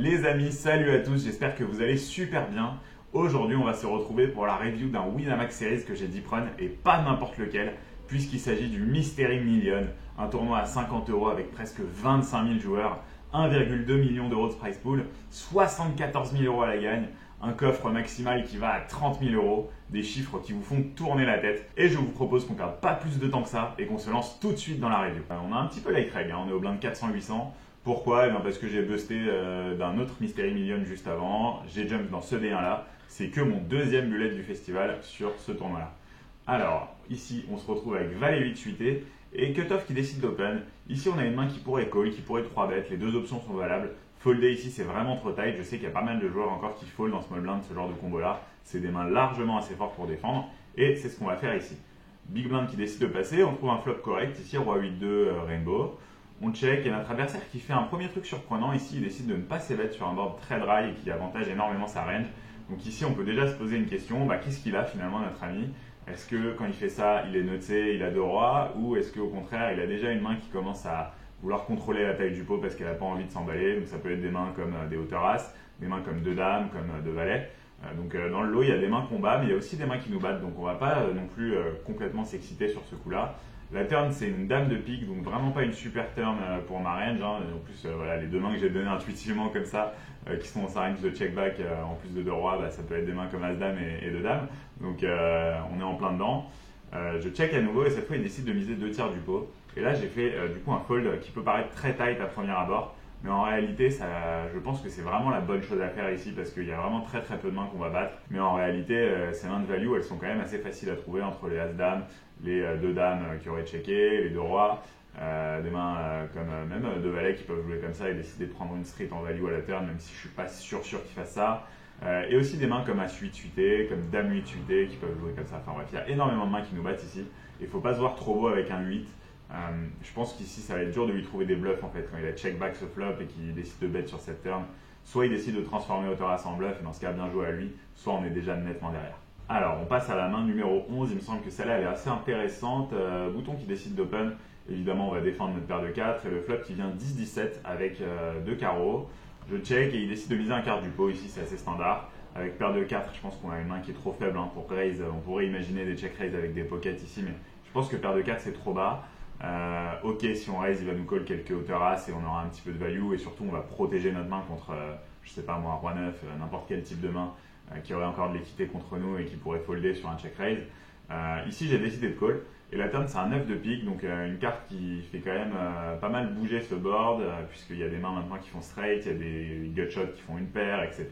Les amis, salut à tous, j'espère que vous allez super bien. Aujourd'hui, on va se retrouver pour la review d'un Winamax Series que j'ai d'Ypron et pas n'importe lequel, puisqu'il s'agit du Mystery Million, un tournoi à 50 € avec presque 25 000 joueurs, 1,2 million d'euros de prize pool, 74 000 € à la gagne, un coffre maximal qui va à 30 000 €, des chiffres qui vous font tourner la tête. Et je vous propose qu'on ne perde pas plus de temps que ça et qu'on se lance tout de suite dans la review. On a un petit peu like reg, on est au blind 400-800. Pourquoi? Eh bien parce que j'ai busté d'un autre Mystery Million juste avant, j'ai jump dans ce D1 là, c'est que mon deuxième bullet du festival sur ce tournoi là. Alors, ici on se retrouve avec Valet 8 suité et Cutoff qui décide d'open. Ici on a une main qui pourrait call, qui pourrait 3 bet, les deux options sont valables. Folder ici c'est vraiment trop tight, je sais qu'il y a pas mal de joueurs encore qui fold dans small blind ce genre de combo là. C'est des mains largement assez fortes pour défendre et c'est ce qu'on va faire ici. Big blind qui décide de passer, on trouve un flop correct, ici Roi 8-2 Rainbow. On check et notre adversaire qui fait un premier truc surprenant, ici il décide de ne pas bet sur un board très dry et qui avantage énormément sa range. Donc ici on peut déjà se poser une question, qu'est-ce qu'il a finalement notre ami? Est-ce que quand il fait ça, il est nutsé, il a deux rois, ou est-ce qu'au contraire il a déjà une main qui commence à vouloir contrôler la taille du pot parce qu'elle n'a pas envie de s'emballer? Donc ça peut être des mains comme des hauteurs as, des mains comme deux dames, comme deux valets. Donc dans le lot il y a des mains qu'on bat, mais il y a aussi des mains qui nous battent, donc on va pas non plus complètement s'exciter sur ce coup-là. La turn c'est une dame de pique, donc vraiment pas une super turn pour ma range. En plus voilà, les deux mains que j'ai données intuitivement comme ça, qui sont dans sa range de check back en plus de deux rois, ça peut être des mains comme as-dame et deux dames. Donc on est en plein dedans. Je check à nouveau et cette fois il décide de miser 2/3 du pot. Et là j'ai fait du coup un fold qui peut paraître très tight à premier abord. Mais en réalité, je pense que c'est vraiment la bonne chose à faire ici parce qu'il y a vraiment très peu de mains qu'on va battre. Mais en réalité, ces mains de value, elles sont quand même assez faciles à trouver entre les as-dames, les deux dames qui auraient checké, les deux rois, des mains comme même deux valets qui peuvent jouer comme ça et décider de prendre une street en value à la turn, même si je suis pas sûr qu'ils fassent ça. Et aussi des mains comme as-8 suité, comme dame 8 suité qui peuvent jouer comme ça. Enfin bref, il y a énormément de mains qui nous battent ici. Il ne faut pas se voir trop beau avec un 8. Je pense qu'ici ça va être dur de lui trouver des bluffs en fait quand il a check back ce flop et qu'il décide de bet sur cette turn. Soit il décide de transformer hauteur as en bluff et dans ce cas bien joué à lui, soit on est déjà nettement derrière. Alors on passe à la main numéro 11, il me semble que celle-là elle est assez intéressante. Bouton qui décide d'open, évidemment on va défendre notre paire de 4 et le flop qui vient 10-17 avec deux carreaux. Je check et il décide de miser un quart du pot, ici c'est assez standard. Avec paire de 4, je pense qu'on a une main qui est trop faible pour raise. On pourrait imaginer des check raise avec des pockets ici, mais je pense que paire de 4 c'est trop bas. Ok, si on raise, il va nous call quelques hauteurs as et on aura un petit peu de value et surtout on va protéger notre main contre, je sais pas moi, Roi 9, n'importe quel type de main qui aurait encore de l'équité contre nous et qui pourrait folder sur un check raise. Ici j'ai décidé de call et la turn c'est un 9 de pique, donc une carte qui fait quand même pas mal bouger ce board puisqu'il y a des mains maintenant qui font straight, il y a des gut shots qui font une paire, etc.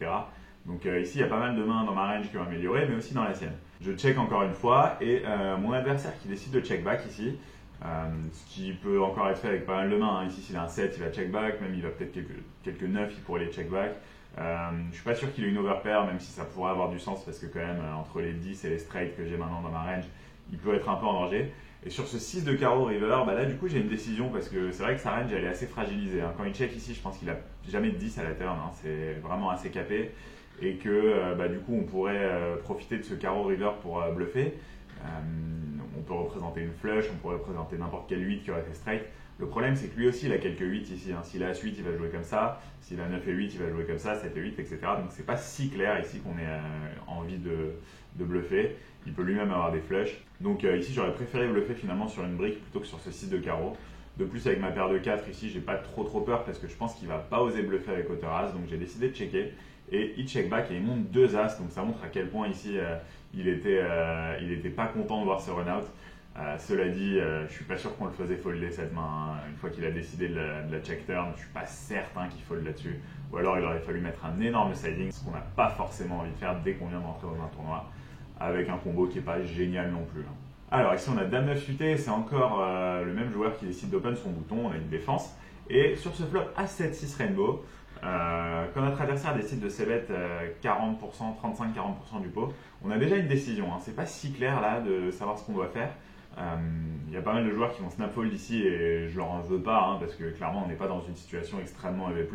Donc ici il y a pas mal de mains dans ma range qui ont amélioré mais aussi dans la sienne. Je check encore une fois et mon adversaire qui décide de check back ici. Ce qui peut encore être fait avec pas mal de mains. Ici, s'il a un 7, il va check back, même il a peut-être quelques 9, il pourrait les check back. Je suis pas sûr qu'il ait une overpair, même si ça pourrait avoir du sens parce que quand même, entre les 10 et les straight que j'ai maintenant dans ma range, il peut être un peu en danger. Et sur ce 6 de carreau river, là du coup j'ai une décision parce que c'est vrai que sa range elle est assez fragilisée. Quand il check ici, je pense qu'il a jamais de 10 à la turn, c'est vraiment assez capé. Et que du coup on pourrait profiter de ce carreau river pour bluffer. On peut représenter une flush, on pourrait représenter n'importe quel 8 qui aurait fait straight. Le problème c'est que lui aussi il a quelques 8 ici. S'il a As-8 il va jouer comme ça, s'il a 9 et 8 il va jouer comme ça, 7 et 8 etc. Donc c'est pas si clair ici qu'on ait envie de bluffer. Il peut lui-même avoir des flushs. Donc ici j'aurais préféré bluffer finalement sur une brique plutôt que sur ce 6 de carreau. De plus avec ma paire de 4 ici j'ai pas trop peur parce que je pense qu'il va pas oser bluffer avec hauteur as. Donc j'ai décidé de checker. Et il check back et il monte deux as, donc ça montre à quel point ici il était pas content de voir ce run out. Cela dit, je suis pas sûr qu'on le faisait folder cette main. Une fois qu'il a décidé de la check turn, je suis pas certain qu'il fold là-dessus. Ou alors il aurait fallu mettre un énorme siding, ce qu'on n'a pas forcément envie de faire dès qu'on vient d'entrer dans un tournoi, avec un combo qui est pas génial non plus. Alors ici on a Dame 9 suité, c'est encore le même joueur qui décide d'open son bouton, on a une défense. Et sur ce flop As-7-6 Rainbow, quand notre adversaire décide de c-bet 40%, 35-40% du pot, on a déjà une décision. C'est pas si clair là de savoir ce qu'on doit faire. Il y a pas mal de joueurs qui vont snap fold ici et je leur en veux pas parce que clairement on n'est pas dans une situation extrêmement EV+.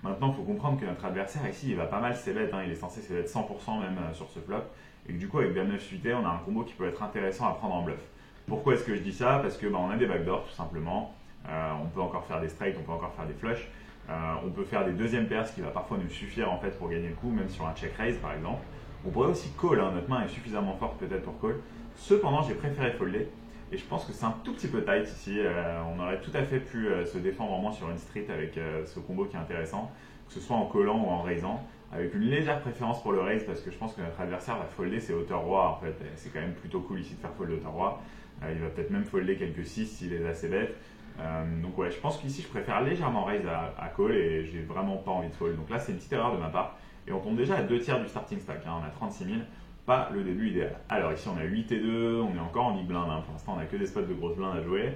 Maintenant il faut comprendre que notre adversaire ici il va pas mal c-bet, il est censé c-bet 100% même sur ce flop. Et que du coup avec Dame 9 suité on a un combo qui peut être intéressant à prendre en bluff. Pourquoi est-ce que je dis ça? Parce que on a des backdoors tout simplement. On peut encore faire des straights, on peut encore faire des flushs. On peut faire des deuxièmes paires, ce qui va parfois nous suffire en fait pour gagner le coup, même sur un check raise par exemple. On pourrait aussi call, hein. Notre main est suffisamment forte peut-être pour call. Cependant, j'ai préféré folder. Et je pense que c'est un tout petit peu tight ici. On aurait tout à fait pu se défendre en moins sur une street avec ce combo qui est intéressant, que ce soit en callant ou en raisant, avec une légère préférence pour le raise parce que je pense que notre adversaire va folder ses hauteurs roi en fait. C'est quand même plutôt cool ici de faire fold hauteur roi. Il va peut-être même folder quelques 6 s'il est assez bête. Donc ouais, je pense qu'ici je préfère légèrement raise à call et j'ai vraiment pas envie de fold. Donc là c'est une petite erreur de ma part. Et on tombe déjà à 2 tiers du starting stack, hein. On a 36 000. Pas le début idéal. Alors ici on a 8 et 2, on est encore en big blind, hein. Pour l'instant on n'a que des spots de grosses blindes à jouer.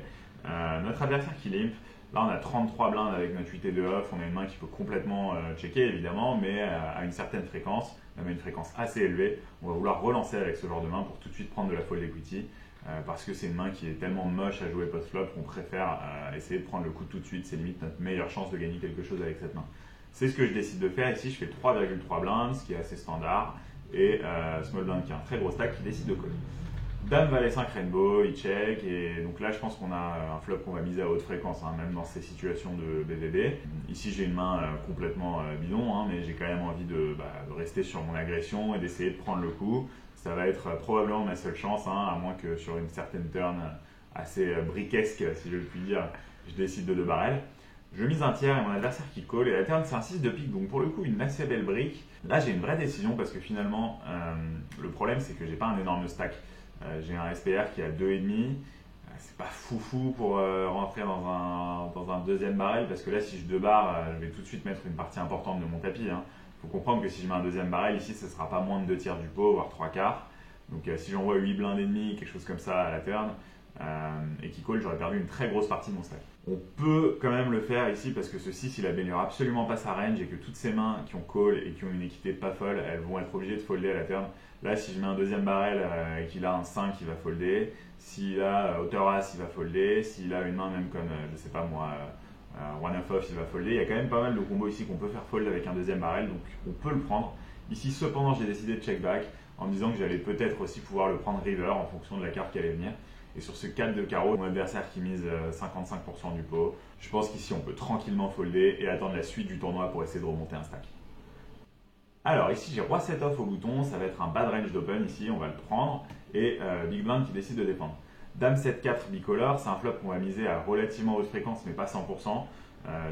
Notre adversaire qui limp, là on a 33 blindes avec notre 8 et 2 off, on a une main qui peut complètement checker évidemment, mais à une certaine fréquence, même une fréquence assez élevée. On va vouloir relancer avec ce genre de main pour tout de suite prendre de la fold equity, parce que c'est une main qui est tellement moche à jouer post-flop qu'on préfère essayer de prendre le coup tout de suite, c'est limite notre meilleure chance de gagner quelque chose avec cette main. C'est ce que je décide de faire ici, je fais 3,3 blindes, ce qui est assez standard. Et small blind qui a un très gros stack qui décide de coller. Dame valet 5 rainbow, il check et donc là je pense qu'on a un flop qu'on va miser à haute fréquence, hein, même dans ces situations de BVB. Ici j'ai une main complètement bidon, hein, mais j'ai quand même envie de rester sur mon agression et d'essayer de prendre le coup. Ça va être probablement ma seule chance, hein, à moins que sur une certaine turn assez briquesque si je puis dire, je décide de 2 barrels. Je mise un tiers et mon adversaire qui call et la turn c'est un 6 de pique, donc pour le coup une assez belle brique. Là j'ai une vraie décision parce que finalement le problème c'est que j'ai pas un énorme stack. J'ai un SPR qui a 2,5. C'est pas foufou pour rentrer dans un deuxième barrel parce que là si je 2 barres je vais tout de suite mettre une partie importante de mon tapis. Faut comprendre que si je mets un deuxième barrel ici ce sera pas moins de 2 tiers du pot, voire 3 quarts. Donc si j'envoie 8 blindes et demi, quelque chose comme ça à la turn, et qui call, j'aurais perdu une très grosse partie de mon stack. On peut quand même le faire ici parce que ce 6 il améliore absolument pas sa range et que toutes ces mains qui ont call et qui ont une équité pas folle, elles vont être obligées de folder à la turn. Là si je mets un deuxième barrel et qu'il a un 5 il va folder, s'il a hauteur as il va folder, s'il a une main même comme je sais pas moi one of off il va folder. Il y a quand même pas mal de combos ici qu'on peut faire fold avec un deuxième barrel, donc on peut le prendre. Ici cependant j'ai décidé de check back en me disant que j'allais peut-être aussi pouvoir le prendre river en fonction de la carte qui allait venir. Et sur ce 4 de carreau, mon adversaire qui mise 55% du pot, je pense qu'ici on peut tranquillement folder et attendre la suite du tournoi pour essayer de remonter un stack. Alors ici j'ai roi 7 off au bouton, ça va être un bad range d'open ici, on va le prendre. Et big blind qui décide de défendre. Dame 7-4 bicolore, c'est un flop qu'on va miser à relativement haute fréquence mais pas 100%.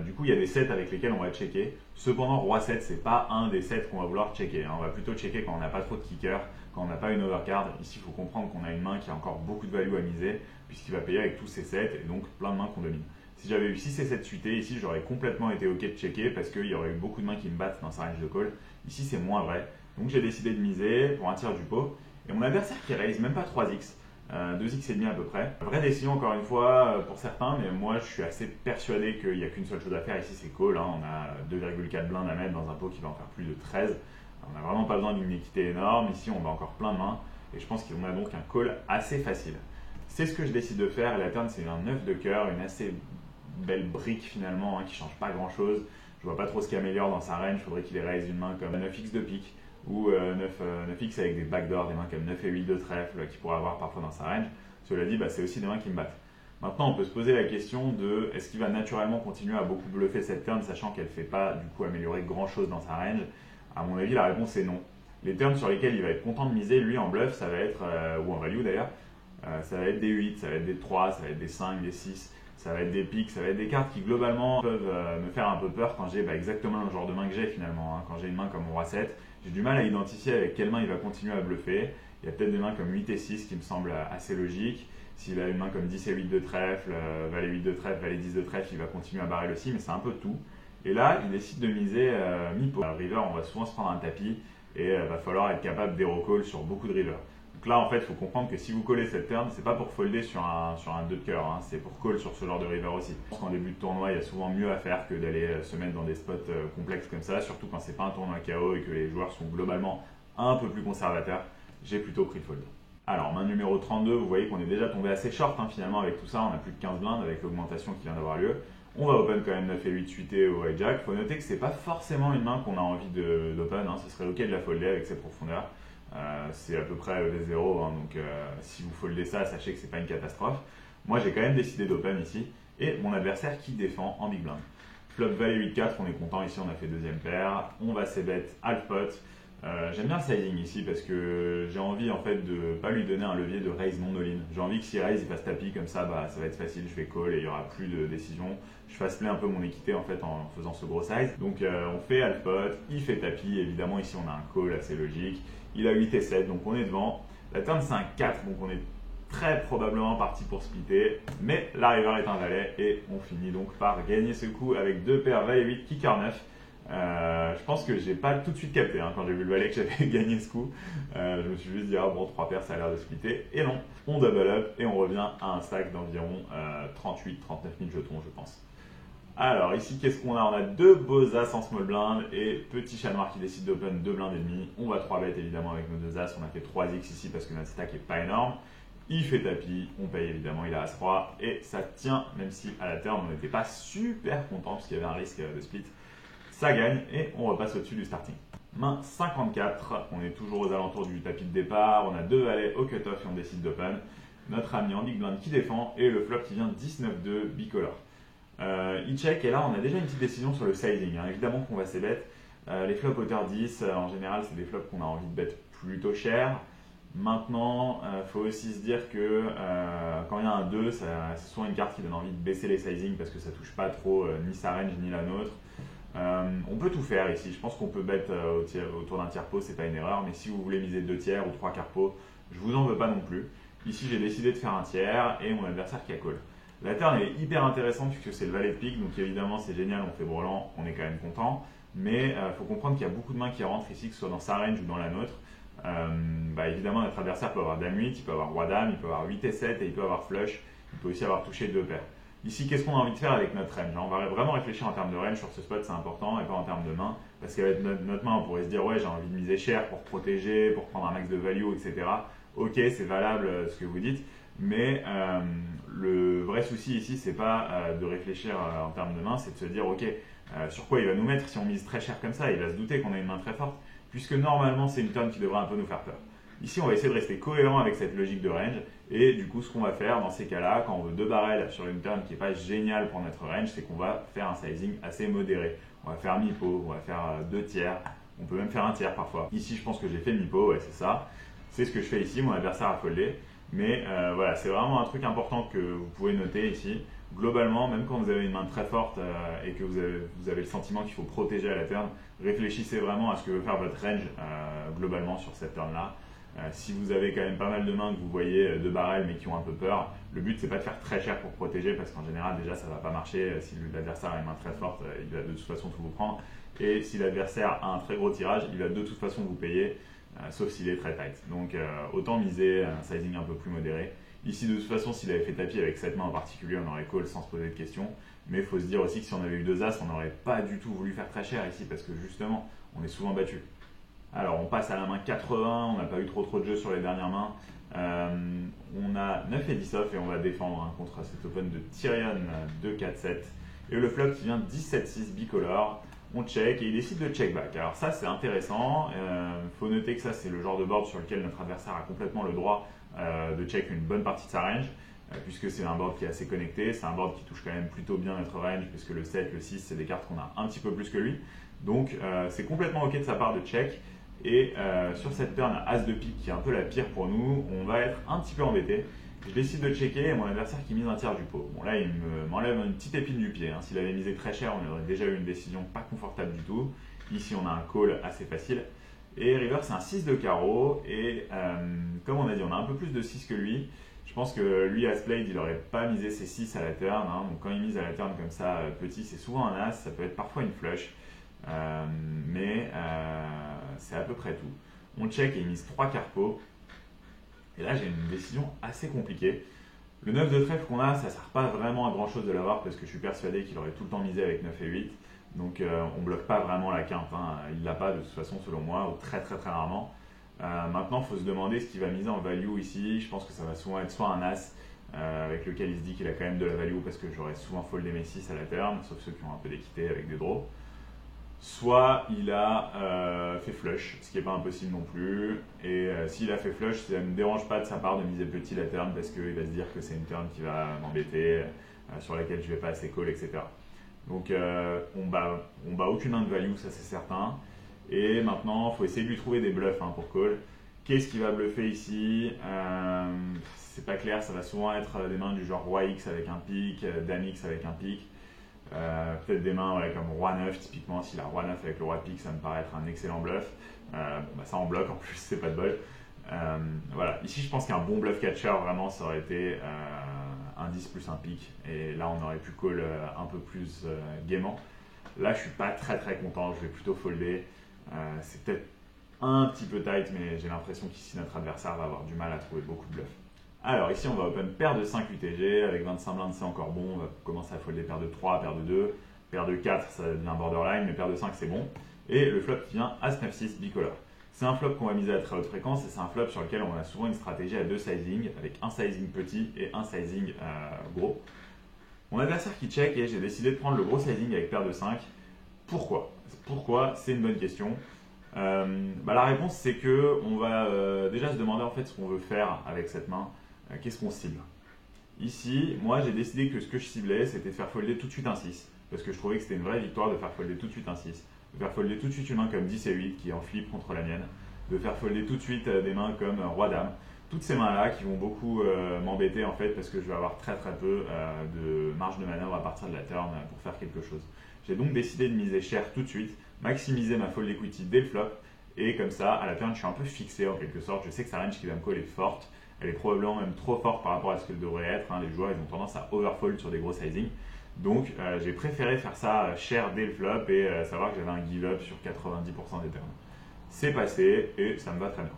Du coup il y a des sets avec lesquels on va checker. Cependant roi 7 c'est pas un des sets qu'on va vouloir checker, hein. On va plutôt checker quand on n'a pas trop de kicker, quand on n'a pas une overcard. Ici il faut comprendre qu'on a une main qui a encore beaucoup de value à miser puisqu'il va payer avec tous ses sets et donc plein de mains qu'on domine. Si j'avais eu 6 et 7 suités ici j'aurais complètement été ok de checker parce qu'il y aurait eu beaucoup de mains qui me battent dans sa range de call. Ici c'est moins vrai, donc j'ai décidé de miser pour un tiers du pot. Et mon adversaire qui raise même pas 3x, 2x et demi à peu près. Vraie décision encore une fois pour certains, mais moi je suis assez persuadé qu'il n'y a qu'une seule chose à faire ici, c'est call. On a 2,4 blindes à mettre dans un pot qui va en faire plus de 13. On n'a vraiment pas besoin d'une équité énorme. Ici on va encore plein de mains et je pense qu'on a donc un call assez facile. C'est ce que je décide de faire. La turn c'est un 9 de cœur, une assez belle brique finalement, qui change pas grand chose. Je vois pas trop ce qui améliore dans sa range. Il faudrait qu'il ait raise une main comme 9x de pique ou 9x avec des backdoors, des mains comme 9 et 8 de trèfle qu'il pourrait avoir parfois dans sa range. Cela dit, c'est aussi des mains qui me battent. Maintenant, on peut se poser la question de est-ce qu'il va naturellement continuer à beaucoup bluffer cette turn, sachant qu'elle ne fait pas du coup améliorer grand chose dans sa range. À mon avis, la réponse est non. Les turns sur lesquels il va être content de miser, lui en bluff, ça va être, ou en value d'ailleurs, ça va être des 8, ça va être des 3, ça va être des 5, des 6, ça va être des piques, ça va être des cartes qui globalement peuvent me faire un peu peur quand j'ai exactement le genre de main que j'ai finalement. Quand j'ai une main comme roi 7, j'ai du mal à identifier avec quelle main il va continuer à bluffer. Il y a peut-être des mains comme 8 et 6 qui me semblent assez logiques. S'il a une main comme 10 et 8 de trèfle, valet 8 de trèfle, valet 10 de trèfle, il va continuer à barrer aussi, mais c'est un peu tout. Et là, il décide de miser mi-pot. River, on va souvent se prendre un tapis et il va falloir être capable d'hero call sur beaucoup de river. Donc là, en fait, il faut comprendre que si vous collez cette turn, c'est pas pour folder sur un 2 de cœur, c'est pour call sur ce genre de river aussi. Je pense qu'en début de tournoi, il y a souvent mieux à faire que d'aller se mettre dans des spots complexes comme ça, surtout quand c'est pas un tournoi KO et que les joueurs sont globalement un peu plus conservateurs. J'ai plutôt pris le fold. Alors, main numéro 32, vous voyez qu'on est déjà tombé assez short finalement avec tout ça. On a plus de 15 blindes avec l'augmentation qui vient d'avoir lieu. On va open quand même 9 et 8 suités au hijack. Il faut noter que c'est pas forcément une main qu'on a envie d'open. Ce serait ok de la folder avec ses profondeurs. C'est à peu près EV0, donc si vous foldez ça, sachez que c'est pas une catastrophe. Moi j'ai quand même décidé d'open ici et mon adversaire qui défend en big blind. Flop valet 8-4, on est content, ici on a fait deuxième paire. On va c-bet half pot. J'aime bien le sizing ici parce que j'ai envie en fait de pas lui donner un levier de raise non all-in. J'ai envie que si raise il fasse tapis comme ça, ça va être facile, je vais call et il n'y aura plus de décision. Je fasse play un peu mon équité en fait en faisant ce gros size. Donc on fait half pot, il fait tapis, évidemment ici on a un call assez logique. Il a 8 et 7 donc on est devant. La turn c'est un 4 donc on est très probablement parti pour splitter, mais la river est un valet et on finit donc par gagner ce coup avec deux paires valet 8, kicker 9. Je pense que j'ai pas tout de suite capté quand j'ai vu le valet que j'avais gagné ce coup. Je me suis juste dit, ah bon, 3 paires ça a l'air de splitter. Et non, on double up et on revient à un stack d'environ 38-39 000 jetons, je pense. Alors ici, qu'est-ce qu'on a? On a deux beaux as en small blind et petit chat noir qui décide d'open 2 blindes et demi. On va 3 bet évidemment avec nos deux as. On a fait 3x ici parce que notre stack est pas énorme. Il fait tapis, on paye évidemment, il a As-3 et ça tient, même si à la turn on n'était pas super content parce qu'il y avait un risque de split. Ça gagne et on repasse au-dessus du starting. Main 54, on est toujours aux alentours du tapis de départ, on a deux valets au cut-off et on décide d'open. Notre ami en big blind qui défend et le flop qui vient 19-2 bicolor. Il check et là on a déjà une petite décision sur le sizing. Évidemment qu'on va c-bet. Les flops hauteur 10, en général c'est des flops qu'on a envie de bet plutôt cher. Maintenant, il faut aussi se dire que quand il y a un 2, c'est souvent une carte qui donne envie de baisser les sizing parce que ça touche pas trop ni sa range ni la nôtre. On peut tout faire ici, je pense qu'on peut bet autour d'un tiers pot, c'est pas une erreur, mais si vous voulez miser 2 tiers ou 3 quarts pot, je vous en veux pas non plus. Ici j'ai décidé de faire un tiers et mon adversaire qui a call. La turn est hyper intéressante puisque c'est le valet de pique, donc évidemment c'est génial, on fait brelan, on est quand même content, mais il faut comprendre qu'il y a beaucoup de mains qui rentrent ici, que ce soit dans sa range ou dans la nôtre. Évidemment notre adversaire peut avoir dame 8, il peut avoir roi dame, il peut avoir 8 et 7 et il peut avoir flush, il peut aussi avoir touché 2 paires. Ici, qu'est-ce qu'on a envie de faire avec notre range? On va vraiment réfléchir en termes de range sur ce spot, c'est important, et pas en termes de main. Parce qu'avec notre main, on pourrait se dire, ouais, j'ai envie de miser cher pour protéger, pour prendre un max de value, etc. Ok, c'est valable ce que vous dites, mais le vrai souci ici, c'est pas de réfléchir en termes de main, c'est de se dire, ok, sur quoi il va nous mettre si on mise très cher comme ça? Il va se douter qu'on a une main très forte, puisque normalement, c'est une turn qui devrait un peu nous faire peur. Ici, on va essayer de rester cohérent avec cette logique de range. Et du coup, ce qu'on va faire dans ces cas-là, quand on veut 2 barrels sur une turn qui n'est pas géniale pour notre range, c'est qu'on va faire un sizing assez modéré. On va faire mi-pot, on va faire 2 tiers, on peut même faire un tiers parfois. Ici, je pense que j'ai fait mi-pot, ouais, c'est ça. C'est ce que je fais ici, mon adversaire a foldé. Mais voilà, c'est vraiment un truc important que vous pouvez noter ici. Globalement, même quand vous avez une main très forte et que vous avez le sentiment qu'il faut protéger à la turn, réfléchissez vraiment à ce que veut faire votre range globalement sur cette turn-là. Si vous avez quand même pas mal de mains que vous voyez de barrels mais qui ont un peu peur, le but c'est pas de faire très cher pour protéger parce qu'en général déjà ça va pas marcher. Si l'adversaire a une main très forte, il va de toute façon tout vous prendre. Et si l'adversaire a un très gros tirage, il va de toute façon vous payer, sauf s'il est très tight. Donc autant miser un sizing un peu plus modéré. Ici de toute façon s'il avait fait tapis avec cette main en particulier, on aurait call sans se poser de questions. Mais il faut se dire aussi que si on avait eu 2 as, on n'aurait pas du tout voulu faire très cher ici parce que justement on est souvent battu. Alors on passe à la main 80, on n'a pas eu trop de jeux sur les dernières mains. On a 9 et 10 off et on va défendre contre cet open de Tyrion 2-4-7. Et le flop qui vient 17-6 bicolor, on check et il décide de check back. Alors ça c'est intéressant, faut noter que ça c'est le genre de board sur lequel notre adversaire a complètement le droit de check une bonne partie de sa range. Puisque c'est un board qui est assez connecté, c'est un board qui touche quand même plutôt bien notre range puisque le 7, le 6 c'est des cartes qu'on a un petit peu plus que lui. Donc c'est complètement ok de sa part de check. Et sur cette turn à As de pique qui est un peu la pire pour nous, on va être un petit peu embêté. Je décide de checker et mon adversaire qui mise un tiers du pot. Bon là il m'enlève une petite épine du pied. S'il avait misé très cher, on aurait déjà eu une décision pas confortable du tout. Ici on a un call assez facile. Et river c'est un 6 de carreau et comme on a dit on a un peu plus de 6 que lui. Je pense que lui As played il n'aurait pas misé ses 6 à la turn. Donc quand il mise à la turn comme ça petit c'est souvent un As, ça peut être parfois une flush. Mais c'est à peu près tout. On check et il mise 3 quarts pot. Et là, j'ai une décision assez compliquée. Le 9 de trèfle qu'on a, ça ne sert pas vraiment à grand chose de l'avoir parce que je suis persuadé qu'il aurait tout le temps misé avec 9 et 8. Donc, on ne bloque pas vraiment la quinte. Il ne l'a pas de toute façon, selon moi, ou très rarement. Maintenant, il faut se demander ce qu'il va miser en value ici. Je pense que ça va souvent être soit un As avec lequel il se dit qu'il a quand même de la value parce que j'aurais souvent foldé mes 6 à la turn, sauf ceux qui ont un peu d'équité avec des draws. Soit il a fait flush, ce qui n'est pas impossible non plus. Et s'il a fait flush, ça ne me dérange pas de sa part de miser petit la turn parce qu'il va se dire que c'est une turn qui va m'embêter, sur laquelle je ne vais pas assez call, etc. Donc on bat aucune main de value, ça c'est certain. Et maintenant, il faut essayer de lui trouver des bluffs pour call. Qu'est-ce qui va bluffer ici? C'est pas clair, ça va souvent être des mains du genre Roi X avec un pic, Dame X avec un pic. Peut-être des mains comme Roi 9 typiquement. Si la Roi 9 avec le Roi pic, ça me paraît être un excellent bluff. Ça en bloque en plus, c'est pas de bol. Voilà, ici je pense qu'un bon bluff catcher vraiment ça aurait été un 10 plus un pic. Et là on aurait pu call un peu plus gaiement. Là je suis pas très content, je vais plutôt folder. C'est peut-être un petit peu tight, mais j'ai l'impression qu'ici notre adversaire va avoir du mal à trouver beaucoup de bluffs. Alors ici on va open paire de 5 UTG, avec 25 blindes c'est encore bon, on va commencer à folder paire de 3, paire de 2, paire de 4 ça devient borderline, mais paire de 5 c'est bon. Et le flop qui vient As-9-6 bicolore. C'est un flop qu'on va miser à très haute fréquence et c'est un flop sur lequel on a souvent une stratégie à deux sizing, avec un sizing petit et un sizing gros. Mon adversaire qui check et j'ai décidé de prendre le gros sizing avec paire de 5. Pourquoi? C'est une bonne question. La réponse c'est que on va déjà se demander en fait ce qu'on veut faire avec cette main. Qu'est-ce qu'on cible? Ici, moi j'ai décidé que ce que je ciblais c'était de faire folder tout de suite un 6 parce que je trouvais que c'était une vraie victoire de faire folder tout de suite un 6, de faire folder tout de suite une main comme 10 et 8 qui est en flip contre la mienne, de faire folder tout de suite des mains comme Roi Dame. Toutes ces mains là qui vont beaucoup m'embêter en fait parce que je vais avoir très peu de marge de manœuvre à partir de la turn pour faire quelque chose. J'ai donc décidé de miser cher tout de suite, maximiser ma fold equity dès le flop et comme ça à la turn je suis un peu fixé en quelque sorte. Je sais que sa range qui va me call est forte. Elle est probablement même trop forte par rapport à ce qu'elle devrait être. Les joueurs ils ont tendance à overfold sur des gros sizing. Donc j'ai préféré faire ça cher dès le flop et savoir que j'avais un give up sur 90% des turns. C'est passé et ça me va très bien.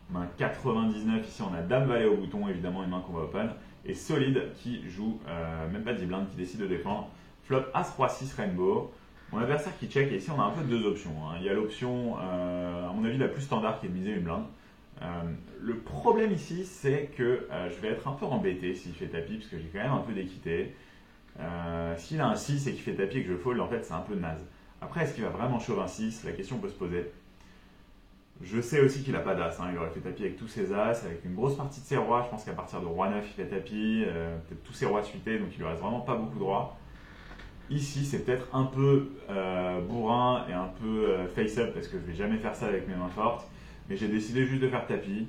Main 99, ici on a Dame Valet au bouton, évidemment une main qu'on va open. Et Solide qui joue même pas 10 blindes, qui décide de défendre. Flop As Roi 6 Rainbow. Mon adversaire qui check et ici on a un peu deux options. Il y a l'option, à mon avis la plus standard qui est de miser une blinde. Le problème ici c'est que je vais être un peu embêté s'il fait tapis parce que j'ai quand même un peu d'équité. S'il a un 6 et qu'il fait tapis et que je fold, en fait c'est un peu naze. Après est-ce qu'il va vraiment shove un 6? La question peut se poser. Je sais aussi qu'il n'a pas d'as, il aurait fait tapis avec tous ses as, avec une grosse partie de ses rois, je pense qu'à partir de Roi 9 il fait tapis, peut-être tous ses rois suités, donc il lui reste vraiment pas beaucoup de rois. Ici c'est peut-être un peu bourrin et un peu face-up parce que je vais jamais faire ça avec mes mains fortes. Mais j'ai décidé juste de faire tapis.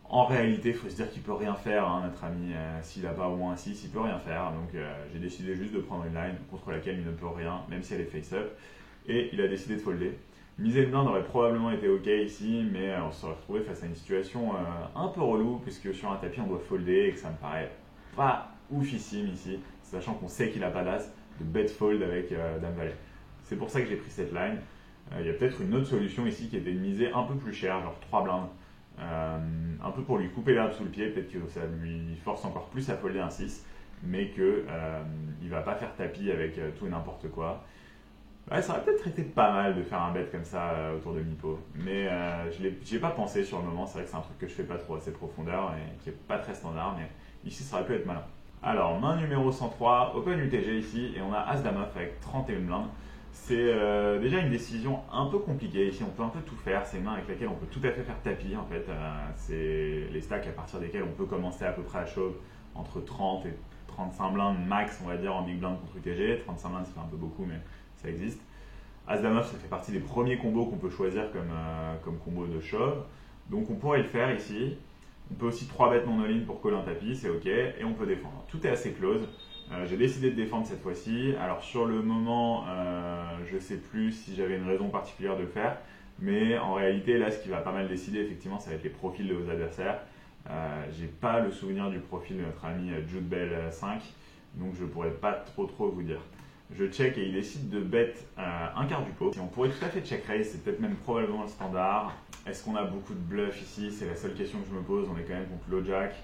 En réalité, il faut se dire qu'il peut rien faire, notre ami. S'il n'a pas au moins un 6, il peut rien faire. Donc j'ai décidé juste de prendre une line contre laquelle il ne peut rien, même si elle est face-up. Et il a décidé de folder. Miser le blind aurait probablement été ok ici, mais on se serait retrouvé face à une situation un peu relou, puisque sur un tapis on doit folder et que ça me paraît pas oufissime ici, sachant qu'on sait qu'il n'a pas d'as, de bet fold avec Dame Valet. C'est pour ça que j'ai pris cette line. Il y a peut-être une autre solution ici qui était de miser un peu plus cher, genre 3 blindes. Un peu pour lui couper l'herbe sous le pied, peut-être que ça lui force encore plus à folder un 6, mais qu'il ne va pas faire tapis avec tout et n'importe quoi. Ouais, ça aurait peut-être été pas mal de faire un bet comme ça autour de Mipo, mais j'y ai pas pensé sur le moment. C'est vrai que c'est un truc que je fais pas trop à cette profondeur et qui est pas très standard, mais ici ça aurait pu être malin. Alors, main numéro 103, Open UTG ici, et on a As-Dame off avec 31 blindes. C'est déjà une décision un peu compliquée. Ici, on peut un peu tout faire. C'est une main avec laquelle on peut tout à fait faire tapis. En fait, c'est les stacks à partir desquels on peut commencer à peu près à shove entre 30 et 35 blindes max, on va dire, en big blind contre UTG. 35 blindes, ça fait un peu beaucoup, mais ça existe. As-Dame off, ça fait partie des premiers combos qu'on peut choisir comme combo de shove. Donc, on pourrait le faire ici. On peut aussi 3 bêtes non all-in pour coller un tapis, c'est ok. Et on peut défendre. Tout est assez close. J'ai décidé de défendre cette fois-ci. Alors sur le moment, je ne sais plus si j'avais une raison particulière de le faire, mais en réalité, là, ce qui va pas mal décider, effectivement, ça va être les profils de vos adversaires. J'ai pas le souvenir du profil de notre ami Jude Bell 5, donc je pourrais pas trop vous dire. Je check et il décide de bet un quart du pot. Si on pourrait tout à fait check raise, c'est peut-être même probablement le standard. Est-ce qu'on a beaucoup de bluff ici? C'est la seule question que je me pose. On est quand même contre low jack.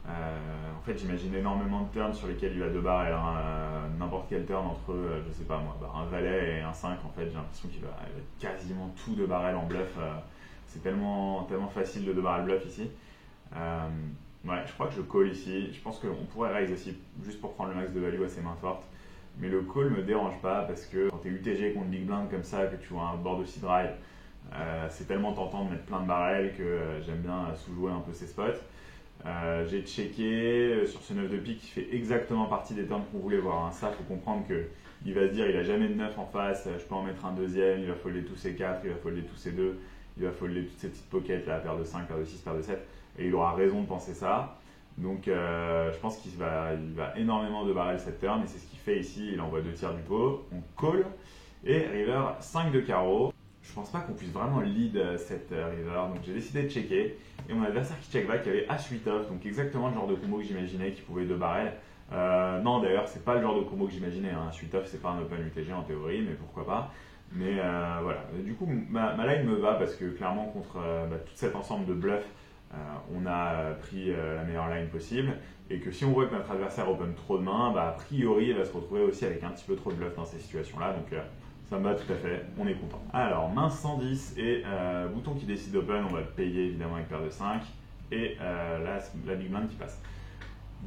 En fait, j'imagine énormément de turns sur lesquels il a deux barres et n'importe quel turn entre, je sais pas moi, un valet et un 5. En fait, j'ai l'impression qu'il va quasiment tout de barrel en bluff. C'est tellement facile de barrel bluff ici. Ouais, je crois que je call ici. Je pense qu'on pourrait raise aussi juste pour prendre le max de value à ses mains fortes. Mais le call me dérange pas parce que quand tu es UTG contre Big Blind comme ça, que tu vois un board aussi drive, c'est tellement tentant de mettre plein de barrels que j'aime bien sous-jouer un peu ces spots. J'ai checké sur ce 9 de pique qui fait exactement partie des turns qu'on voulait voir. Ça, il faut comprendre que Il va se dire il a jamais de 9 en face, je peux en mettre un deuxième, il va folder tous ses 4, il va folder tous ses 2, il va folder toutes ces petites pockets, là, paire de 5, paire de 6, paire de 7, et il aura raison de penser ça. Donc je pense qu'il va énormément de barrel cette turn, et c'est ce qu'il fait ici, il envoie 2 tiers du pot, on call, et river 5 de carreau. Je pense pas qu'on puisse vraiment lead cette river, donc j'ai décidé de checker, et mon adversaire qui check back avait H8 off, donc exactement le genre de combo que j'imaginais qui pouvait 2 barrel. Non, d'ailleurs, c'est pas le genre de combo que j'imaginais. Hein. H8 off, c'est pas un open UTG en théorie, mais pourquoi pas. Mais voilà. Du coup, ma line me va parce que clairement, contre tout cet ensemble de bluffs, on a pris la meilleure line possible. Et que si on voit que notre adversaire open trop de mains, a priori, il va se retrouver aussi avec un petit peu trop de bluff dans ces situations-là. Donc ça me va tout à fait, on est content. Alors, main 110 et bouton qui décide open, on va payer évidemment avec paire de 5. Et là, la big blind qui passe.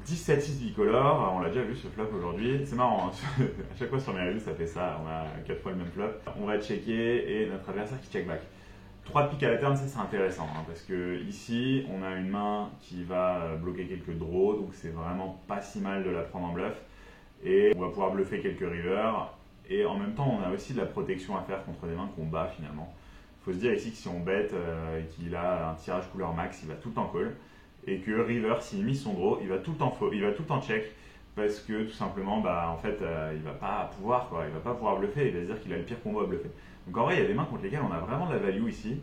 17-6 bicolore, on l'a déjà vu ce flop aujourd'hui, c'est marrant, hein. À chaque fois sur mes reviews ça fait ça, on a 4 fois le même flop. On va checker et notre adversaire qui check back. 3 piques à la turn, ça c'est intéressant, hein, parce que ici on a une main qui va bloquer quelques draws, donc c'est vraiment pas si mal de la prendre en bluff. Et on va pouvoir bluffer quelques rivers, et en même temps on a aussi de la protection à faire contre des mains qu'on bat finalement. Il faut se dire ici que si on bet et qu'il a un tirage couleur max, il va tout le temps call. Et que river, s'il mise son draw, il va tout le temps check parce que tout simplement, en fait, il va pas pouvoir bluffer, il va se dire qu'il a le pire combo à bluffer. Donc en vrai, il y a des mains contre lesquelles on a vraiment de la value ici.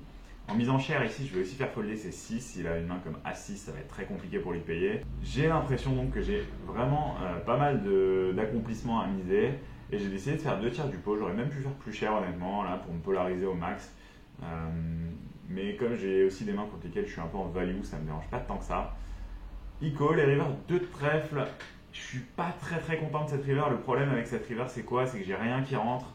En misant cher ici, je vais aussi faire folder ses 6. S'il a une main comme A6, ça va être très compliqué pour lui de payer. J'ai l'impression donc que j'ai vraiment pas mal d'accomplissements à miser et j'ai décidé de faire 2 tiers du pot. J'aurais même pu faire plus cher honnêtement là pour me polariser au max. Mais comme j'ai aussi des mains contre lesquelles je suis un peu en value, ça ne me dérange pas tant que ça. Il call, les rivers 2 de trèfle. Je suis pas très content de cette river. Le problème avec cette river, c'est quoi? C'est que j'ai rien qui rentre.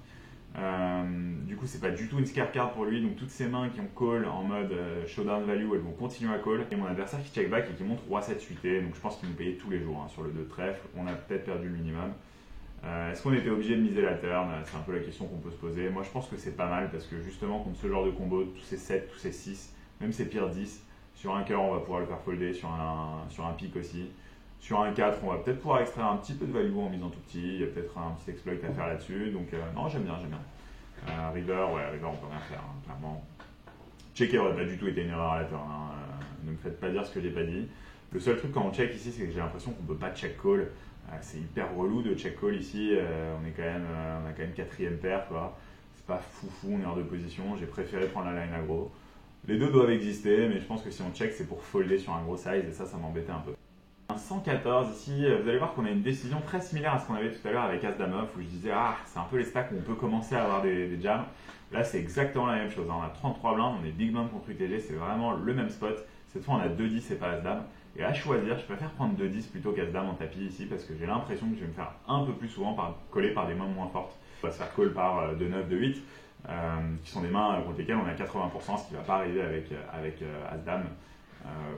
Du coup, c'est pas du tout une scare card pour lui. Donc, toutes ces mains qui ont call en mode showdown value, elles vont continuer à call. Et mon adversaire qui check back et qui montre roi 7 suité. Donc, je pense qu'il nous payait tous les jours hein, sur le 2 de trèfle. On a peut-être perdu le minimum. Est-ce qu'on était obligé de miser la turn? C'est un peu la question qu'on peut se poser. Moi, je pense que c'est pas mal parce que justement, contre ce genre de combo, tous ces 7, tous ces 6, même ces pires 10, sur un cœur, on va pouvoir le faire folder, sur un pic aussi. Sur un 4, on va peut-être pouvoir extraire un petit peu de value en misant tout petit. Il y a peut-être un petit exploit à faire là-dessus. Donc, non, j'aime bien. River, River, on peut rien faire, hein, clairement. Checker aurait pas du tout été une erreur à la turn. Hein. Ne me faites pas dire ce que j'ai pas dit. Le seul truc quand on check ici, c'est que j'ai l'impression qu'on peut pas check call. C'est hyper relou de check call ici, on a quand même 4ème paire quoi. C'est pas foufou, on est hors de position, j'ai préféré prendre la line aggro. Les deux doivent exister, mais je pense que si on check c'est pour folder sur un gros size et ça m'embêtait un peu. Un 114 ici, vous allez voir qu'on a une décision très similaire à ce qu'on avait tout à l'heure avec As-Dame off où je disais c'est un peu les stacks où on peut commencer à avoir des jams. Là c'est exactement la même chose, hein. On a 33 blindes, on est big blind contre UTG, c'est vraiment le même spot. Cette fois on a 2-10 et pas As-Dame. Et à choisir, je préfère prendre 2-10 plutôt qu'As-Dame en tapis ici parce que j'ai l'impression que je vais me faire un peu plus souvent coller par des mains moins fortes. On va se faire call par 2-9, 2-8, qui sont des mains contre lesquelles on a 80%, ce qui ne va pas arriver avec As-Dame,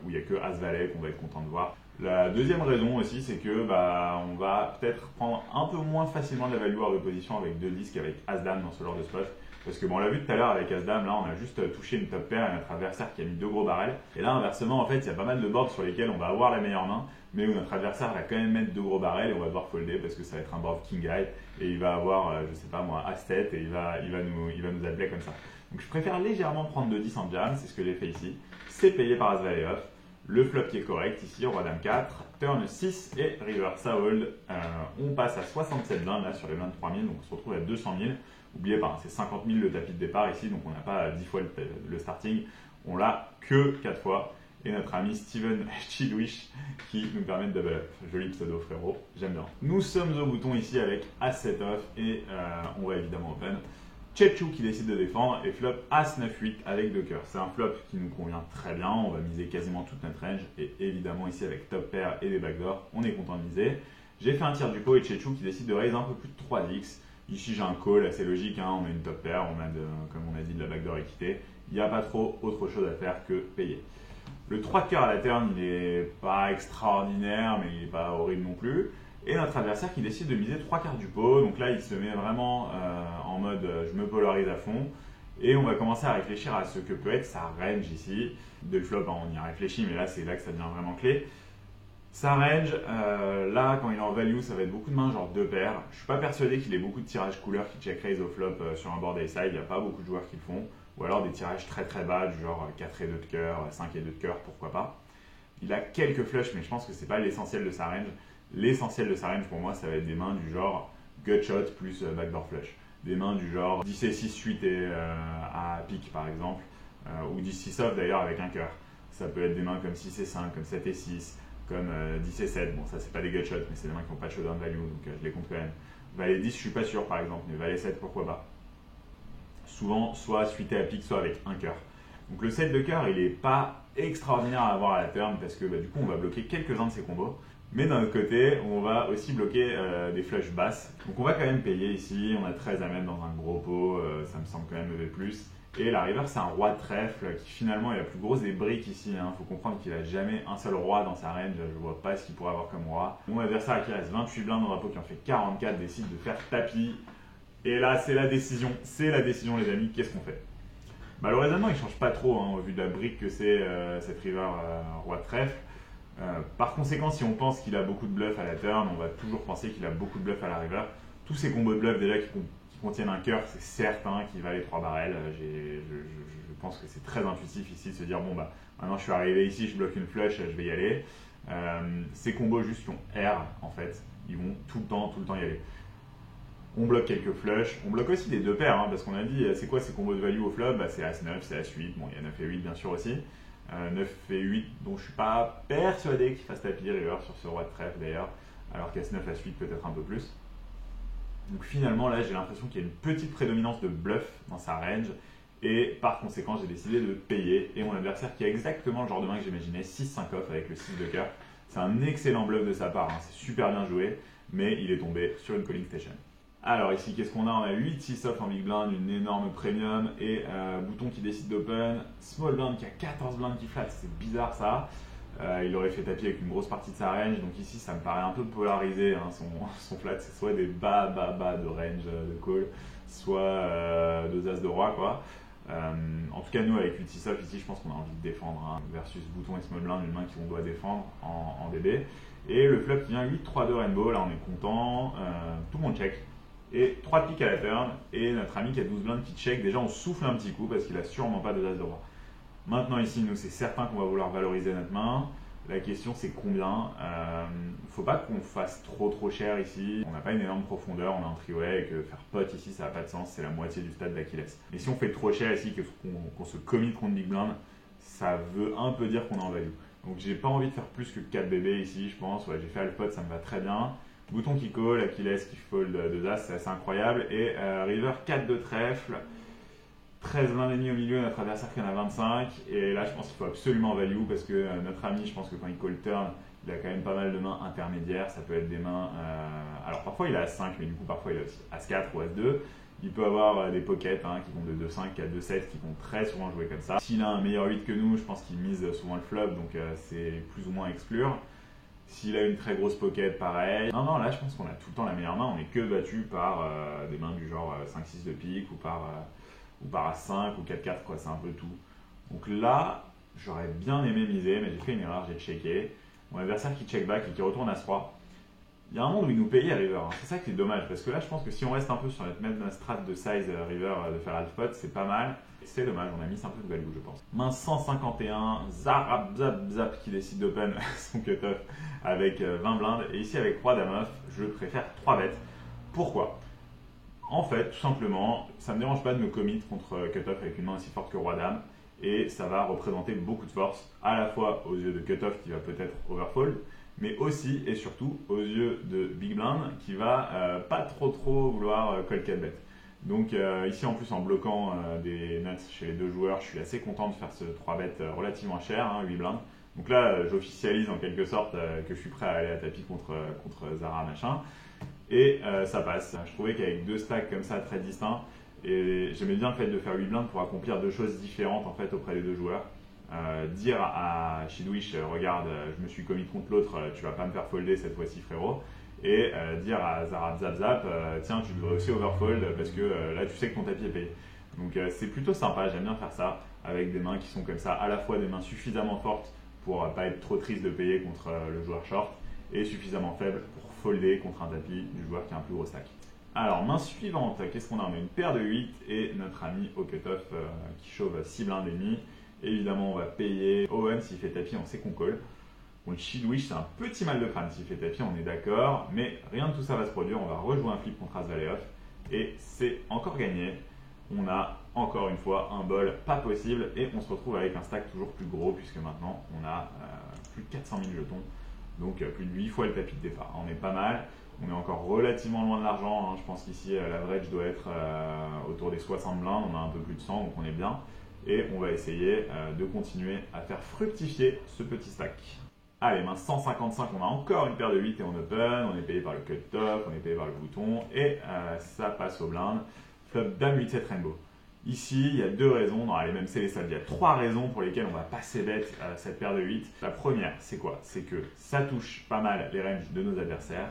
où il n'y a que As-Valet qu'on va être content de voir. La deuxième raison aussi, c'est que on va peut-être prendre un peu moins facilement de la value hors de position avec 2-10 qu'avec As-Dame dans ce genre de spot. Parce que on l'a vu tout à l'heure avec As-Dame, là on a juste touché une top pair et notre adversaire qui a mis 2 gros barrels. Et là inversement, en fait, il y a pas mal de boards sur lesquels on va avoir la meilleure main, mais où notre adversaire va quand même mettre 2 gros barrels et on va devoir folder parce que ça va être un board king high et il va avoir, je sais pas moi, As-7 et il va nous appeler comme ça. Donc je préfère légèrement prendre 2-10 en jam, c'est ce que j'ai fait ici. C'est payé par As-Valet off. Le flop qui est correct ici, roi dame 4, turn 6 et river ça hold. On passe à 67 blindes là sur les 23 000, donc on se retrouve à 200 000. N'oubliez pas, c'est 50 000 le tapis de départ ici, donc on n'a pas 10 fois le starting, on l'a que 4 fois. Et notre ami Steven Chidwish qui nous permet de double up. Joli pseudo frérot, j'aime bien. Nous sommes au bouton ici avec As-7 off et on va évidemment open. Chechu qui décide de défendre et flop As-9-8 avec 2 cœurs. C'est un flop qui nous convient très bien, on va miser quasiment toute notre range et évidemment ici avec top pair et des backdoors, on est content de miser. J'ai fait un tiers du pot et Chechu qui décide de raise un peu plus de 3x. Ici j'ai un call assez logique, hein. On a une top pair, on a comme on a dit de la backdoor équité. Il n'y a pas trop autre chose à faire que payer. Le 3 de cœur à la turn, il n'est pas extraordinaire mais il n'est pas horrible non plus. Et notre adversaire qui décide de miser 3 quarts du pot. Donc là, il se met vraiment en mode je me polarise à fond. Et on va commencer à réfléchir à ce que peut être sa range ici. De flop, hein, on y a réfléchi, mais là, c'est là que ça devient vraiment clé. Sa range, là, quand il est en value, ça va être beaucoup de mains, genre 2 paires. Je suis pas persuadé qu'il ait beaucoup de tirages couleurs qui check raise au flop sur un board A-side. Il n'y a pas beaucoup de joueurs qui le font. Ou alors des tirages très très bas, du genre 4 et 2 de cœur, 5 et 2 de cœur, pourquoi pas. Il a quelques flushs, mais je pense que c'est pas l'essentiel de sa range. L'essentiel de sa range, pour moi, ça va être des mains du genre gutshot plus backdoor flush. Des mains du genre 10 et 6 suite et à pique, par exemple. Ou 10 6 off d'ailleurs avec un cœur. Ça peut être des mains comme 6 et 5, comme 7 et 6. Comme 10 et 7, bon ça c'est pas des gutshots, mais c'est des mains qui n'ont pas de showdown value, donc je les compte quand même. Valet 10, je suis pas sûr par exemple, mais Valet 7, pourquoi pas. Souvent, soit suité à pique, soit avec un cœur. Donc le set de cœur, il est pas extraordinaire à avoir à la turn, parce que du coup on va bloquer quelques-uns de ses combos. Mais d'un autre côté, on va aussi bloquer des flushs basses. Donc on va quand même payer ici, on a 13 à mettre dans un gros pot, ça me semble quand même lever plus. Et la river, c'est un roi de trèfle qui finalement est la plus grosse des briques ici. Faut comprendre qu'il n'a jamais un seul roi dans sa range. Je vois pas ce qu'il pourrait avoir comme roi. Mon adversaire qui reste 28 blindes dans un pot qui en fait 44 décide de faire tapis. Et là, c'est la décision. C'est la décision, les amis. Qu'est-ce qu'on fait? Le raisonnement, il change pas trop au vu de la brique que c'est cette river roi de trèfle. Par conséquent, si on pense qu'il a beaucoup de bluff à la turn, on va toujours penser qu'il a beaucoup de bluff à la river. Tous ces combos de bluff déjà qui contiennent un cœur, c'est certain qu'il va les 3 barrels. Je pense que c'est très intuitif ici de se dire bon maintenant je suis arrivé ici, je bloque une flush, je vais y aller. Ces combos juste qui ont R en fait, ils vont tout le temps y aller. On bloque quelques flushs, on bloque aussi des 2 paires parce qu'on a dit c'est quoi ces combos de value au flop, c'est As-9, c'est As-8, bon il y a 9 et 8 bien sûr aussi. 9 et 8 dont je suis pas persuadé qu'il fasse tapis river sur ce roi de trèfle d'ailleurs, alors qu'As-9, As-8 peut-être un peu plus. Donc finalement là j'ai l'impression qu'il y a une petite prédominance de bluff dans sa range et par conséquent j'ai décidé de payer et mon adversaire qui a exactement le genre de main que j'imaginais, 6-5 off avec le 6 de cœur. C'est un excellent bluff de sa part, c'est super bien joué, mais il est tombé sur une calling station. Alors ici qu'est-ce qu'on a? On a 8-6 off en big blind, une énorme premium et bouton qui décide d'open, small blind qui a 14 blindes qui flat, c'est bizarre ça. Il aurait fait tapis avec une grosse partie de sa range, donc ici ça me paraît un peu polarisé, son flat c'est soit des bas de range de call, soit 2 as de roi quoi. En tout cas nous avec 8-6 off ici je pense qu'on a envie de défendre versus bouton et small blind, une main qu'on doit défendre en DB. Et le flop qui vient 8-3 de rainbow, là on est content, tout le monde check. Et 3 piques à la turn, et notre ami qui a 12 blindes qui check, déjà on souffle un petit coup parce qu'il a sûrement pas de as de roi. Maintenant ici, nous c'est certain qu'on va vouloir valoriser notre main. La question c'est combien. Faut pas qu'on fasse trop cher ici. On n'a pas une énorme profondeur, on a un triway et que faire pot ici ça n'a pas de sens, c'est la moitié du stade d'Achilles. Et si on fait trop cher ici, qu'on se commit contre big blind, ça veut un peu dire qu'on est en value. Donc j'ai pas envie de faire plus que 4 bébés ici, je pense. Ouais, j'ai fait half pot, ça me va très bien. Bouton qui call, Achilles qui fold 2 as, c'est assez incroyable. Et river 4 de trèfle. 13 blindes et demi au milieu, notre adversaire qui en a 25. Et là, je pense qu'il faut absolument value parce que notre ami, je pense que quand il call turn, il a quand même pas mal de mains intermédiaires. Ça peut être des mains. Alors parfois il a As-5, mais du coup, parfois il a aussi As-4 ou As-2. Il peut avoir des pockets qui comptent de 2-5, 4-2-7 qui vont très souvent jouer comme ça. S'il a un meilleur 8 que nous, je pense qu'il mise souvent le flop, donc c'est plus ou moins exclure. S'il a une très grosse pocket, pareil. Non, là je pense qu'on a tout le temps la meilleure main. On n'est que battu par des mains du genre 5-6 de pique ou par As-5 ou 4-4, quoi, c'est un peu tout. Donc là, j'aurais bien aimé miser, mais j'ai fait une erreur, j'ai checké. Mon adversaire qui check back et qui retourne As-3. Il y a un monde où il nous payait river, c'est ça qui est dommage, parce que là je pense que si on reste un peu sur notre même strat de size river de faire half pot, c'est pas mal. C'est dommage, on a mis un peu de value je pense. Main 151, Zarab Zap Zap qui décide d'open son cutoff avec 20 blindes. Et ici avec roi dame off, je préfère 3 bêtes. Pourquoi? En fait, tout simplement, ça ne me dérange pas de me commit contre cutoff avec une main aussi forte que roi dame. Et ça va représenter beaucoup de force, à la fois aux yeux de cutoff qui va peut-être overfold, mais aussi et surtout aux yeux de big blind qui va pas trop vouloir call 4 bet. Donc ici en plus en bloquant des nuts chez les deux joueurs, je suis assez content de faire ce 3 bet relativement cher, 8 blindes. Donc là j'officialise en quelque sorte que je suis prêt à aller à tapis contre Zara machin. Et ça passe. Je trouvais qu'avec 2 stacks comme ça très distincts, et j'aimais bien le fait de faire 8 blindes pour accomplir 2 choses différentes en fait auprès des 2 joueurs. Dire à Shidwish, regarde, je me suis commis contre l'autre, tu vas pas me faire folder cette fois-ci frérot. Et dire à Zarab Zap Zap, tiens tu devrais aussi overfold parce que là tu sais que ton tapis est payé. Donc c'est plutôt sympa, j'aime bien faire ça avec des mains qui sont comme ça, à la fois des mains suffisamment fortes pour pas être trop triste de payer contre le joueur short et suffisamment faible pour folder contre un tapis du joueur qui a un plus gros stack. Alors, main suivante, qu'est-ce qu'on a? On a une paire de 8 et notre ami au cutoff qui chauve 6 blindes et demi. Évidemment, on va payer Owen s'il fait tapis, on sait qu'on call. Contre Chidwish, c'est un petit mal de crâne s'il fait tapis, on est d'accord. Mais rien de tout ça va se produire, on va rejouer un flip contre As-Valet off. Et c'est encore gagné. On a encore une fois un bol pas possible et on se retrouve avec un stack toujours plus gros puisque maintenant on a plus de 400 000 jetons. Donc plus de 8 fois le tapis de départ. On est pas mal. On est encore relativement loin de l'argent. Je pense qu'ici, l'average doit être autour des 60 blindes. On a un peu plus de 100, donc on est bien. Et on va essayer de continuer à faire fructifier ce petit stack. Allez, main 155, on a encore une paire de 8 et on open. On est payé par le cut-off, on est payé par le bouton. Et ça passe aux blindes. Flop dame 8-7 rainbow. Ici, il y a deux raisons. Dans les mêmes célestales, il y a trois raisons pour lesquelles on va passer bête cette paire de 8. La première, c'est quoi? C'est que ça touche pas mal les ranges de nos adversaires.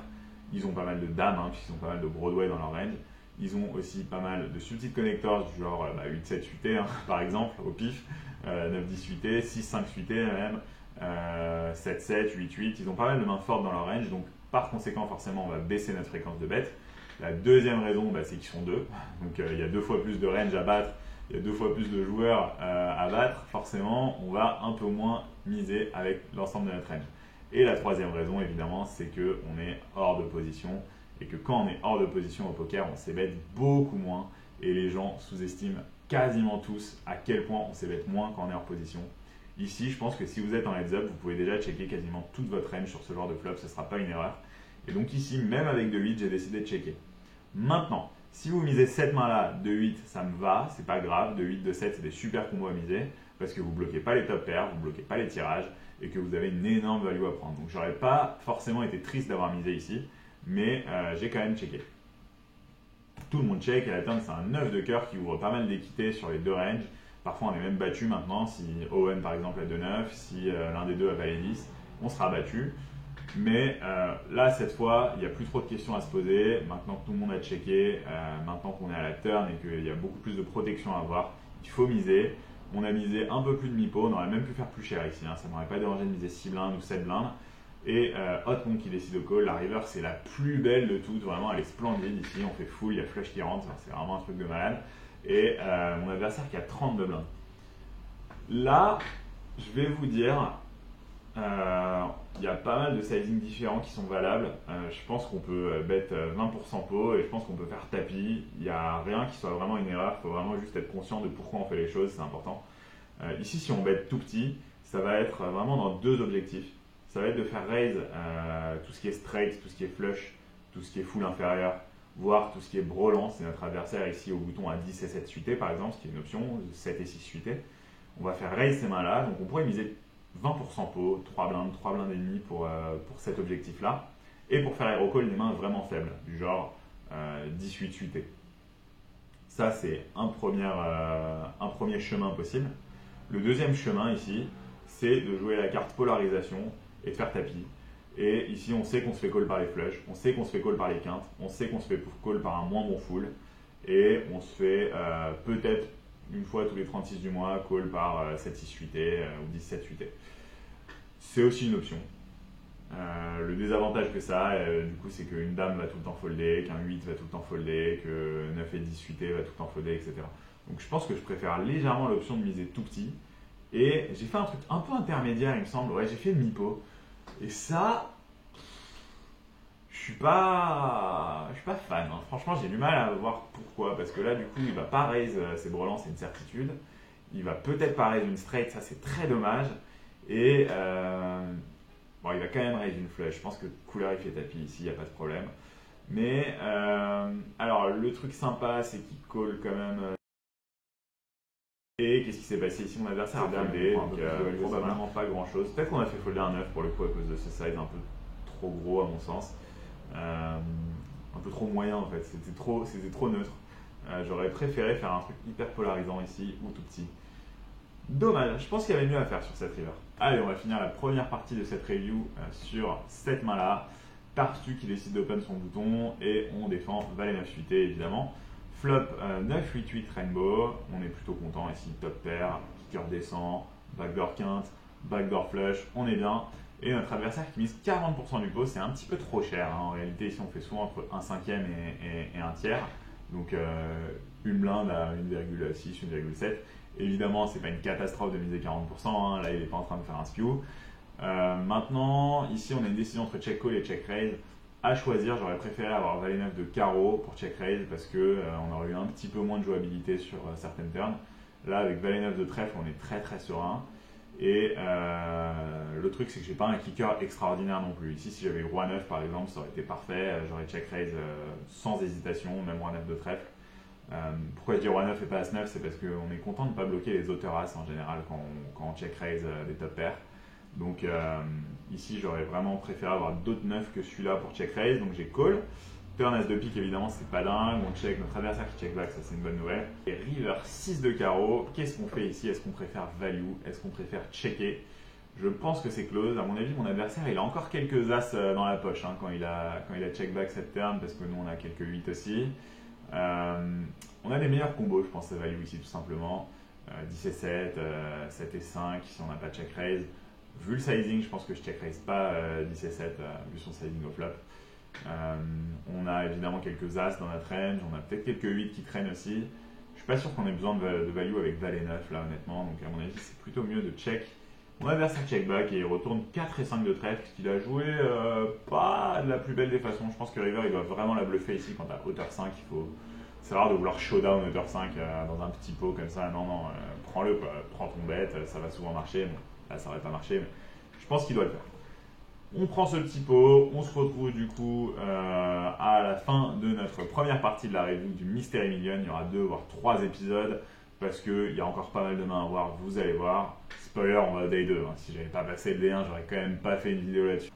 Ils ont pas mal de dames, puisqu'ils ont pas mal de Broadway dans leur range. Ils ont aussi pas mal de suited connectors du genre 8-7 suité, par exemple, au pif, 9-10 suité, 6-5 suité même, 7-7, 8-8. Ils ont pas mal de mains fortes dans leur range, donc par conséquent, forcément, on va baisser notre fréquence de bet. La deuxième raison, c'est qu'ils sont deux. Donc il y a deux fois plus de range à battre, il y a deux fois plus de joueurs à battre. Forcément, on va un peu moins miser avec l'ensemble de notre range. Et la troisième raison, évidemment, c'est qu'on est hors de position et que quand on est hors de position au poker, on s'ébête beaucoup moins et les gens sous-estiment quasiment tous à quel point on s'ébête moins quand on est hors position. Ici, je pense que si vous êtes en heads-up, vous pouvez déjà checker quasiment toute votre range sur ce genre de flop, ce ne sera pas une erreur. Et donc ici, même avec 2-8, j'ai décidé de checker. Maintenant, si vous misez cette main-là, 2-8, ça me va, c'est pas grave. 2-8, 2-7, c'est des super combos à miser parce que vous ne bloquez pas les top pairs, vous ne bloquez pas les tirages et que vous avez une énorme value à prendre. Donc, j'aurais pas forcément été triste d'avoir misé ici, mais j'ai quand même checké. Tout le monde check et la turn, c'est un 9 de cœur qui ouvre pas mal d'équité sur les deux ranges. Parfois, on est même battu maintenant. Si Owen, par exemple, a 2-9, si l'un des deux a valet 10, on sera battu. Mais là, cette fois, il n'y a plus trop de questions à se poser. Maintenant que tout le monde a checké, maintenant qu'on est à la turn et qu'il y a beaucoup plus de protection à avoir, il faut miser. On a misé un peu plus de mi-pot, on aurait même pu faire plus cher ici. Ça ne m'aurait pas dérangé de miser 6 blindes ou 7 blindes. Et Hotmonk qui décide au call, la river c'est la plus belle de toutes, vraiment elle est splendide ici. On fait full, il y a flush qui rentre, c'est vraiment un truc de malade. Et mon adversaire qui a 32 blindes. Là, je vais vous dire, il y a pas mal de sizing différents qui sont valables. Je pense qu'on peut bet 20% pot et je pense qu'on peut faire tapis. Il n'y a rien qui soit vraiment une erreur. Il faut vraiment juste être conscient de pourquoi on fait les choses, c'est important. Ici, si on bet tout petit, ça va être vraiment dans deux objectifs. Ça va être de faire raise tout ce qui est straight, tout ce qui est flush, tout ce qui est full inférieur, voire tout ce qui est brelan. C'est notre adversaire ici au bouton à 10 et 7 suité par exemple, ce qui est une option, 7 et 6 suité. On va faire raise ces mains-là, donc on pourrait miser 20% pot, 3 blindes et demi pour cet objectif-là. Et pour faire hero call des mains vraiment faibles, du genre 18 suité. Ça, c'est un premier chemin possible. Le deuxième chemin ici, c'est de jouer la carte polarisation et de faire tapis. Et ici, on sait qu'on se fait call par les flushs, on sait qu'on se fait call par les quintes, on sait qu'on se fait call par un moins bon full. Et on se fait peut-être une fois tous les 36 du mois, call par 7-6 suité ou 10-7 suité. C'est aussi une option. Le désavantage que ça a, du coup, c'est qu'une dame va tout le temps folder, qu'un 8 va tout le temps folder, que 9 et 10 suité va tout le temps folder, etc. Donc je pense que je préfère légèrement l'option de miser tout petit. Et j'ai fait un truc un peu intermédiaire, il me semble. Ouais, j'ai fait mi-pot. Et ça, je suis pas fan. Franchement, j'ai du mal à voir pourquoi. Parce que là, du coup, il va pas raise ses brelans, c'est une certitude. Il va peut-être pas raise une straight, ça c'est très dommage. Et il va quand même raise une flush. Je pense que couleur il fait tapis ici, il n'y a pas de problème. Mais alors, le truc sympa, c'est qu'il call quand même. Et qu'est-ce qui s'est passé ici? Mon adversaire a foldé, donc probablement pas grand chose. Peut-être qu'on a fait folder un 9 pour le coup à cause de ce size un peu trop gros à mon sens. Un peu trop moyen en fait, c'était trop neutre. J'aurais préféré faire un truc hyper polarisant ici ou tout petit. Dommage, je pense qu'il y avait mieux à faire sur cette river. Allez, on va finir la première partie de cette review sur cette main-là. Tartu qui décide d'open son bouton et on défend valet 9 suité évidemment. Flop 9-8-8 rainbow, on est plutôt content ici, top pair, kicker descend, backdoor quinte, backdoor flush, on est bien. Et notre adversaire qui mise 40% du pot, c'est un petit peu trop cher. En réalité, ici, on fait souvent entre 1/5 et 1/3. Donc, une blinde à 1,6, 1,7. Évidemment, c'est pas une catastrophe de miser 40%. Là, il n'est pas en train de faire un spew. Maintenant, ici, on a une décision entre check call et check raise. À choisir, j'aurais préféré avoir valet 9 de carreau pour check raise parce que on aurait eu un petit peu moins de jouabilité sur certaines turns. Là, avec valet 9 de trèfle, on est très très serein. Et le truc, c'est que j'ai pas un kicker extraordinaire non plus. Ici, si j'avais eu roi 9 par exemple, ça aurait été parfait. J'aurais check raise sans hésitation, même roi 9 de trèfle. Pourquoi je dis roi 9 et pas as 9, c'est parce qu'on est content de ne pas bloquer les auteurs as en général quand on check raise des top pairs. Donc ici, j'aurais vraiment préféré avoir d'autres 9 que celui-là pour check raise. Donc j'ai call. Turn as de pique, évidemment, c'est pas dingue. On check notre adversaire qui check back, ça c'est une bonne nouvelle. Et river 6 de carreau. Qu'est-ce qu'on fait ici? Est-ce qu'on préfère value? Est-ce qu'on préfère checker? Je pense que c'est close. À mon avis, mon adversaire, il a encore quelques as dans la poche quand il a check back cette turn, parce que nous, on a quelques 8 aussi. On a des meilleurs combos, je pense, à value ici, tout simplement. 10 et 7, 7 et 5, si on n'a pas check raise. Vu le sizing, je pense que je check raise pas 10 et 7, vu son sizing au flop. On a évidemment quelques as dans notre range, on a peut-être quelques 8 qui traînent aussi. Je suis pas sûr qu'on ait besoin de value avec valet 9 là honnêtement, donc à mon avis c'est plutôt mieux de check. Mon adversaire check back et il retourne 4 et 5 de trèfle, ce qu'il a joué pas de la plus belle des façons. Je pense que River il doit vraiment la bluffer ici quand à hauteur 5, c'est rare de vouloir showdown hauteur 5 dans un petit pot comme ça. Non, prends-le quoi, prends ton bet, ça va souvent marcher. Bon, là ça aurait pas marché, mais je pense qu'il doit le faire. On prend ce petit pot, on se retrouve du coup à la fin de notre première partie de la review du Mystery Million. Il y aura 2 voire 3 épisodes parce qu'il y a encore pas mal de mains à voir, vous allez voir. Spoiler, on va au day 2. Si j'avais pas passé le D1, j'aurais quand même pas fait une vidéo là-dessus.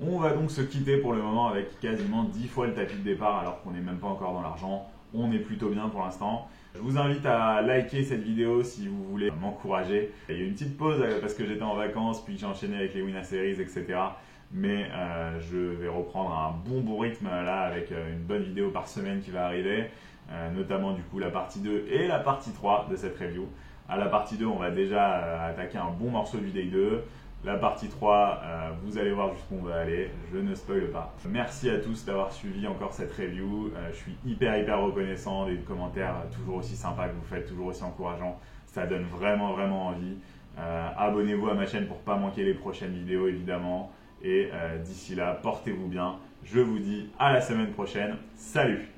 On va donc se quitter pour le moment avec quasiment 10 fois le tapis de départ alors qu'on n'est même pas encore dans l'argent. On est plutôt bien pour l'instant. Je vous invite à liker cette vidéo si vous voulez m'encourager. Il y a eu une petite pause parce que j'étais en vacances, puis j'ai enchaîné avec les Winner Series, etc. Mais je vais reprendre un bon rythme là avec une bonne vidéo par semaine qui va arriver, notamment du coup la partie 2 et la partie 3 de cette review. À la partie 2, on va déjà attaquer un bon morceau du day 2. La partie 3, vous allez voir jusqu'où on va aller, je ne spoil pas. Merci à tous d'avoir suivi encore cette review. Je suis hyper reconnaissant des commentaires toujours aussi sympas que vous faites, toujours aussi encourageants. Ça donne vraiment envie. Abonnez-vous à ma chaîne pour ne pas manquer les prochaines vidéos évidemment. Et d'ici là, portez-vous bien. Je vous dis à la semaine prochaine. Salut!